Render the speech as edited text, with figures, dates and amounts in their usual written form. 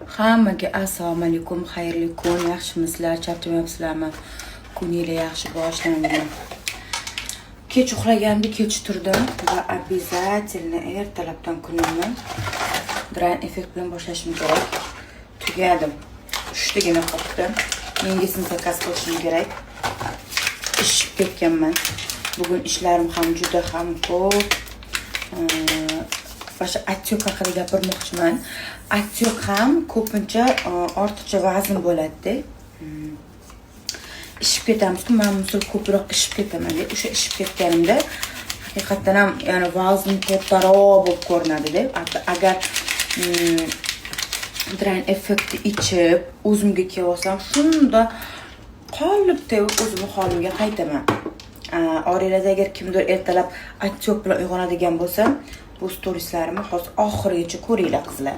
Hammaga assalomu alaykum, xayrli kun, yaxshimisizlar, charchamayapsizlarmi? Kuningiz yaxshi boshlandi. Kech uxlaganimda kech turdim va обязательно ertalabdan kunimni Drain Effect bilan boshlashim kerak. Tugadim. 3 tagina qopdi. Menga zakaz qilishim kerak. Ishib ketganman. Bugun ishlarim ham juda ham ko'p. Başa atyok haqida gapirmoqchiman. Atyok ham ko'pincha ortiqcha vazn bo'ladi. Ishib ketamiz-ku, men misol ko'proq ishib ketaman. O'sha ishib ketganimda haqiqatan ham ya'ni vazn kattaroq bo'lib ko'rinadi-da. Agar Drain Effect ichib, o'zimga kelsam, shunda qolibdi, o'zimning holimga qaytaman. Orangizda agar kimdir ertalab atyok bilan uyg'onadigan bo'lsa, bu storieslarimni hozir oxirigacha ko'ringlar qizlar.